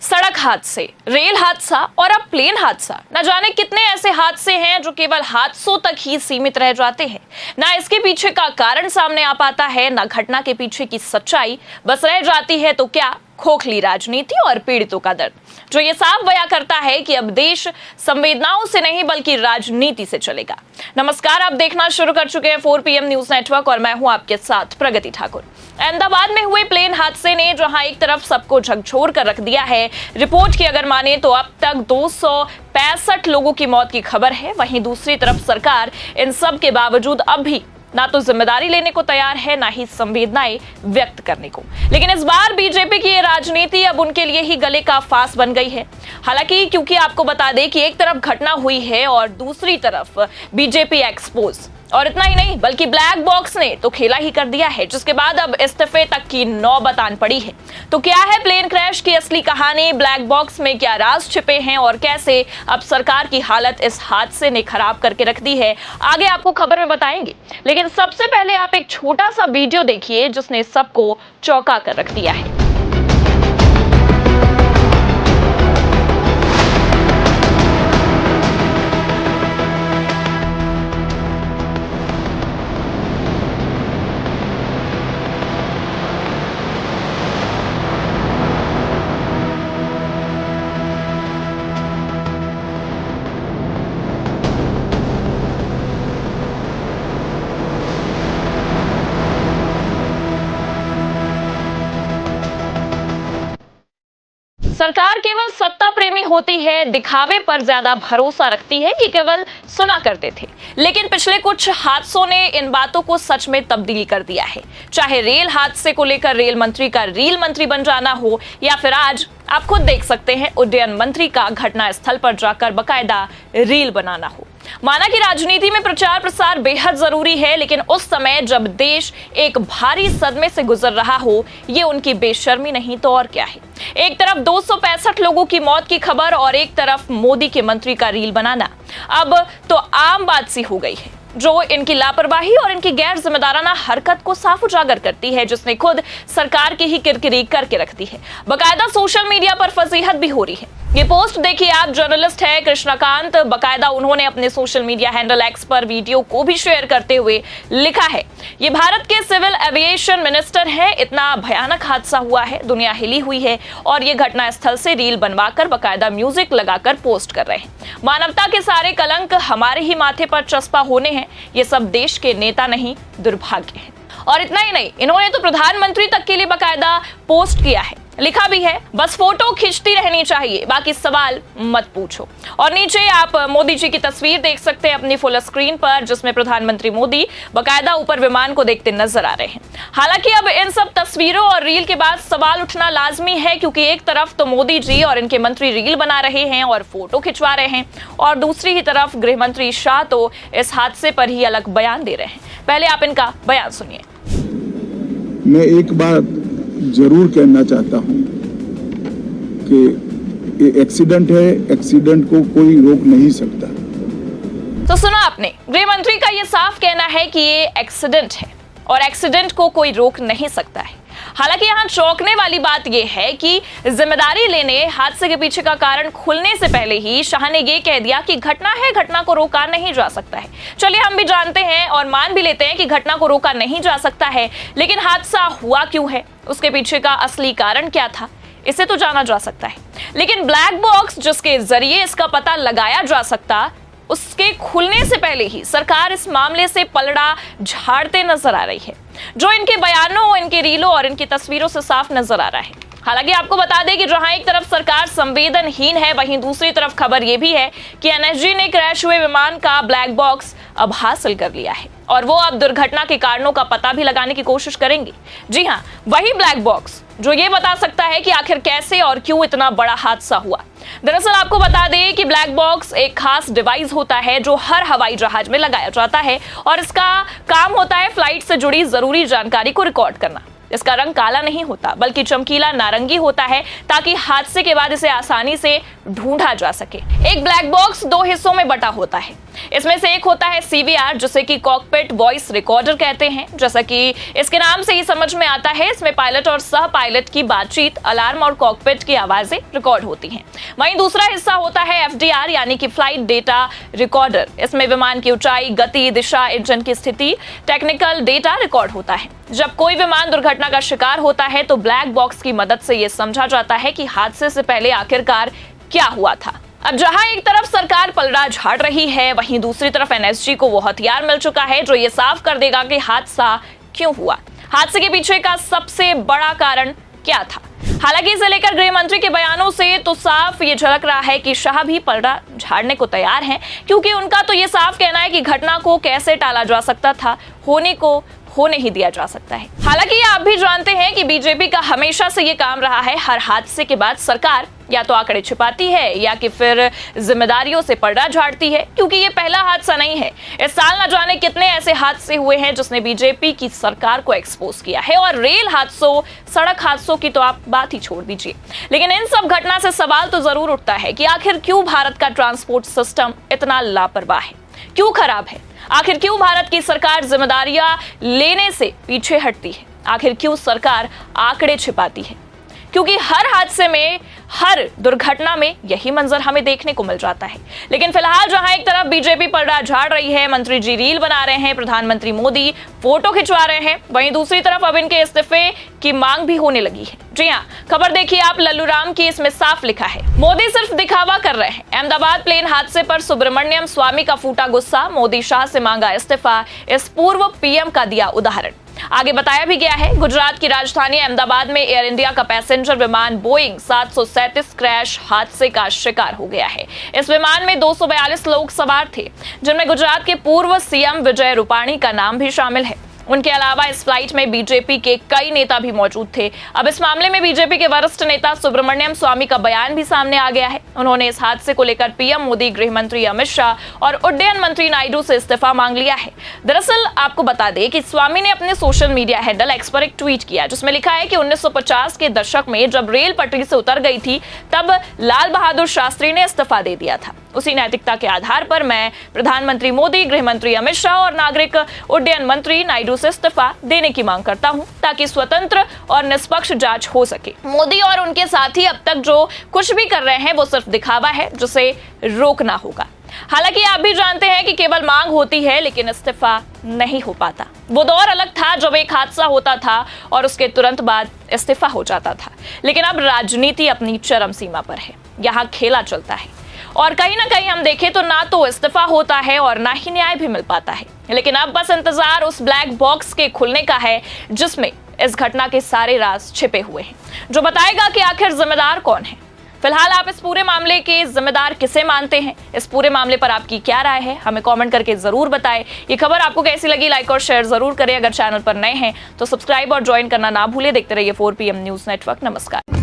सड़क हादसे, रेल हादसा और अब प्लेन हादसा। न जाने कितने ऐसे हादसे हैं जो केवल हादसों तक ही सीमित रह जाते हैं। ना इसके पीछे का कारण सामने आ पाता है, ना घटना के पीछे की सच्चाई, बस रह जाती है तो क्या, खोखली राजनीति और पीड़ितों का दर्द, जो ये साफ बयां करता है कि अब देश संवेदनाओं से नहीं बल्कि राजनीति से चलेगा। नमस्कार, आप देखना शुरू कर चुके हैं 4 PM न्यूज नेटवर्क और मैं हूं आपके साथ प्रगति ठाकुर। अहमदाबाद में हुए प्लेन हादसे ने जहां एक तरफ सबको झकझोर कर रख दिया है, रिपोर्ट की अगर माने तो अब तक 265 लोगों की मौत की खबर है। वहीं दूसरी तरफ सरकार इन सब के बावजूद अब भी ना तो जिम्मेदारी लेने को तैयार है, ना ही संवेदनाएं व्यक्त करने को। लेकिन इस बार बीजेपी की ये राजनीति अब उनके लिए ही गले का फांस बन गई है। हालांकि क्योंकि आपको बता दें कि एक तरफ घटना हुई है और दूसरी तरफ बीजेपी एक्सपोज, और इतना ही नहीं बल्कि ब्लैक बॉक्स ने तो खेला ही कर दिया है, जिसके बाद अब इस्तीफे तक की नौबत आन पड़ी है। तो क्या है प्लेन क्रैश की असली कहानी, ब्लैक बॉक्स में क्या राज छिपे हैं और कैसे अब सरकार की हालत इस हादसे ने खराब करके रख दी है, आगे आपको खबर में बताएंगे। लेकिन सबसे पहले आप एक छोटा सा वीडियो देखिए जिसने सबको चौंका कर रख दिया है। सरकार केवल सत्ता प्रेमी होती है, दिखावे पर ज्यादा भरोसा रखती है, ये केवल सुना करते थे। लेकिन पिछले कुछ हादसों ने इन बातों को सच में तब्दील कर दिया है। चाहे रेल हादसे को लेकर रेल मंत्री का रील मंत्री बन जाना हो, या फिर आज आप खुद देख सकते हैं उड्डयन मंत्री का घटना स्थल पर जाकर बकायदा रील बनाना हो। माना कि राजनीति में प्रचार प्रसार बेहद जरूरी है, लेकिन उस समय जब देश एक भारी सदमे से गुजर रहा हो, ये उनकी बेशर्मी नहीं तो और क्या है। एक तरफ 265 लोगों की मौत की खबर और एक तरफ मोदी के मंत्री का रील बनाना अब तो आम बात सी हो गई है, जो इनकी लापरवाही और इनकी गैर जिम्मेदाराना हरकत को साफ उजागर करती है, जिसने खुद सरकार की ही किरकिरी करके रख दी है। बकायदा सोशल मीडिया पर फजीहत भी हो रही है। ये पोस्ट देखिए आप, जर्नलिस्ट है कृष्णकांत, बकायदा उन्होंने अपने सोशल मीडिया हैंडल एक्स पर वीडियो को भी शेयर करते हुए लिखा है, ये भारत के सिविल एविएशन मिनिस्टर हैं, इतना भयानक हादसा हुआ है, दुनिया हिली हुई है और ये घटना स्थल से रील बनवाकर बकायदा म्यूजिक लगाकर पोस्ट कर रहे हैं। मानवता के सारे कलंक हमारे ही माथे पर चस्पा होने हैं, ये सब देश के नेता नहीं दुर्भाग्य है। और इतना ही नहीं, इन्होंने तो प्रधानमंत्री तक के लिए बकायदा पोस्ट किया है, लिखा भी है, बस फोटो खींचती रहनी चाहिए, बाकी सवाल मत पूछो। और नीचे आप मोदी जी की तस्वीर देख सकते हैं अपनी फुल स्क्रीन पर, जिसमें प्रधानमंत्री मोदी बकायदा ऊपर विमान को देखते नजर आ रहे हैं। हालांकि अब इन सब तस्वीरों और रील के बाद सवाल उठना लाजमी है, क्योंकि एक तरफ तो मोदी जी और इनके मंत्री रील बना रहे हैं और फोटो खिंचवा रहे हैं, और दूसरी ही तरफ गृह मंत्री शाह तो इस हादसे पर ही अलग बयान दे रहे हैं। पहले आप इनका बयान सुनिए। मैं एक बात जरूर कहना चाहता हूं कि ये एक्सीडेंट है, एक्सीडेंट को कोई रोक नहीं सकता। तो सुना आपने, गृह मंत्री का ये साफ कहना है कि ये एक्सीडेंट है और एक्सीडेंट को कोई रोक नहीं सकता है। हालांकि यहाँ चौंकने वाली बात यह है कि जिम्मेदारी लेने, हादसे के पीछे का कारण खुलने से पहले ही शाह ने यह कह दिया कि घटना है, घटना को रोका नहीं जा सकता है। चलिए हम भी जानते हैं और मान भी लेते हैं कि घटना को रोका नहीं जा सकता है, लेकिन हादसा हुआ क्यों है, उसके पीछे का असली कारण क्या था, इसे तो जाना जा सकता है। लेकिन ब्लैक बॉक्स जिसके जरिए इसका पता लगाया जा सकता, उसके खुलने से पहले ही सरकार इस मामले से पलड़ा झाड़ते नजर आ रही है, जो इनके बयानों, इनके रीलों और इनकी तस्वीरों से साफ नजर आ रहा है। हालांकि आपको बता दें कि जहां एक तरफ सरकार संवेदनहीन है, वहीं दूसरी तरफ खबर यह भी है कि एनएसजी ने क्रैश हुए विमान का ब्लैक बॉक्स अब हासिल कर लिया है और वो अब दुर्घटना के कारणों का पता भी लगाने की कोशिश करेंगे। जी हां, वही ब्लैक बॉक्स जो ये बता सकता है कि आखिर कैसे और क्यों इतना बड़ा हादसा हुआ। दरअसल आपको बता दें कि ब्लैक बॉक्स एक खास डिवाइस होता है जो हर हवाई जहाज में लगाया जाता है और इसका काम होता है फ्लाइट से जुड़ी जरूरी जानकारी को रिकॉर्ड करना। इसका रंग काला नहीं होता बल्कि चमकीला नारंगी होता है ताकि हादसे के बाद इसे आसानी से ढूंढा जा सके। एक ब्लैक बॉक्स 2 हिस्सों में बटा होता है। इसमें से एक होता है CVR, जिसे कि कॉकपिट वॉइस रिकॉर्डर कहते हैं। जैसा कि इसके नाम से ही समझ में आता है, इसमें पायलट और सह पायलट की बातचीत, अलार्म और कॉकपिट की आवाजें रिकॉर्ड होती हैं। वहीं दूसरा हिस्सा होता है FDR यानी कि फ्लाइट डेटा रिकॉर्डर। इसमें विमान की ऊंचाई, गति, दिशा, इंजन की स्थिति, टेक्निकल डेटा रिकॉर्ड होता है। जब कोई विमान दुर्घटना का शिकार होता है तो ब्लैक बॉक्स की मदद से यह समझा जाता है कि हादसे से पहले आखिरकार क्या हुआ था। अब जहां एक तरफ सरकार पलड़ा झाड़ रही है, वहीं दूसरी तरफ NSG को वो हथियार मिल चुका है जो ये साफ कर देगा कि हादसा क्यों हुआ, हादसे के पीछे का सबसे बड़ा कारण क्या था। हालांकि इसे लेकर गृह मंत्री के बयानों से तो साफ ये झलक रहा है कि शाह भी पलड़ा झाड़ने को तैयार हैं, क्योंकि उनका तो ये साफ कहना है कि घटना को कैसे टाला जा सकता था, होने को होने ही दिया जा सकता है। हालांकि आप भी जानते हैं कि बीजेपी का हमेशा से ये काम रहा है, हर हादसे के बाद सरकार या तो आंकड़े छिपाती है या कि फिर जिम्मेदारियों से पर्दा झाड़ती है, क्योंकि ये पहला हादसा नहीं है। इस साल न जाने कितने ऐसे हादसे हुए हैं जिसने बीजेपी की सरकार को एक्सपोज किया है, और रेल हादसों, सड़क हादसों की तो आप बात ही छोड़ दीजिए। लेकिन इन सब घटना से सवाल तो जरूर उठता है कि आखिर क्यों भारत का ट्रांसपोर्ट सिस्टम इतना लापरवाह है, क्यों खराब है, आखिर क्यों भारत की सरकार जिम्मेदारियां लेने से पीछे हटती है, आखिर क्यों सरकार आंकड़े छिपाती है। क्योंकि हर हादसे में, हर दुर्घटना में यही मंजर हमें देखने को मिल जाता है। लेकिन फिलहाल जहां एक तरफ बीजेपी पर्दा झाड़ रही है, मंत्री जी रील बना रहे हैं, प्रधानमंत्री मोदी फोटो खिंचवा रहे हैं, वहीं दूसरी तरफ अब इनके इस्तीफे की मांग भी होने लगी है। जी हां, खबर देखिए आप लल्लू राम की, इसमें साफ लिखा है, मोदी सिर्फ दिखावा कर रहे हैं। अहमदाबाद प्लेन हादसे पर सुब्रमण्यम स्वामी का फूटा गुस्सा, मोदी शाह से मांगा इस्तीफा, इस पूर्व PM का दिया उदाहरण। आगे बताया भी गया है, गुजरात की राजधानी अहमदाबाद में एयर इंडिया का पैसेंजर विमान बोइंग 737 क्रैश हादसे का शिकार हो गया है। इस विमान में 242 लोग सवार थे, जिनमें गुजरात के पूर्व CM विजय रूपाणी का नाम भी शामिल है। उनके अलावा इस फ्लाइट में बीजेपी के कई नेता भी मौजूद थे। अब इस मामले में बीजेपी के वरिष्ठ नेता सुब्रमण्यम स्वामी का बयान भी सामने आ गया है। उन्होंने इस हादसे को लेकर PM मोदी, गृह मंत्री अमित शाह और उड्डयन मंत्री नायडू से इस्तीफा मांग लिया है। दरअसल आपको बता दें कि स्वामी ने अपने सोशल मीडिया हैंडल X पर एक ट्वीट किया, जिसमें लिखा है कि 1950 के दशक में जब रेल पटरी से उतर गई थी, तब लाल बहादुर शास्त्री ने इस्तीफा दे दिया था। उसी नैतिकता के आधार पर मैं प्रधानमंत्री मोदी, गृह मंत्री अमित शाह और नागरिक उड्डयन मंत्री नायडू से इस्तीफा देने की मांग करता हूं, ताकि स्वतंत्र और निष्पक्ष जांच हो सके। मोदी और उनके साथी अब तक जो कुछ भी कर रहे हैं वो सिर्फ दिखावा है, जिसे रोकना होगा। हालांकि आप भी जानते हैं कि केवल मांग होती है लेकिन इस्तीफा नहीं हो पाता। वो दौर अलग था जब एक हादसा होता था और उसके तुरंत बाद इस्तीफा हो जाता था, लेकिन अब राजनीति अपनी चरम सीमा पर है, यहाँ खेला चलता है और कहीं ना कहीं हम देखें तो ना तो इस्तीफा होता है और ना ही न्याय भी मिल पाता है। लेकिन अब बस इंतजार उस ब्लैक बॉक्स के खुलने का है जिसमें इस घटना के सारे राज छिपे हुए हैं, जो बताएगा कि आखिर जिम्मेदार कौन है। फिलहाल आप इस पूरे मामले के जिम्मेदार किसे मानते हैं, इस पूरे मामले पर आपकी क्या राय है, हमें कमेंट करके जरूर बताएं। ये खबर आपको कैसी लगी, लाइक और शेयर जरूर करें। अगर चैनल पर नए हैं तो सब्सक्राइब और ज्वाइन करना ना भूलें। देखते रहिए 4PM न्यूज नेटवर्क। नमस्कार।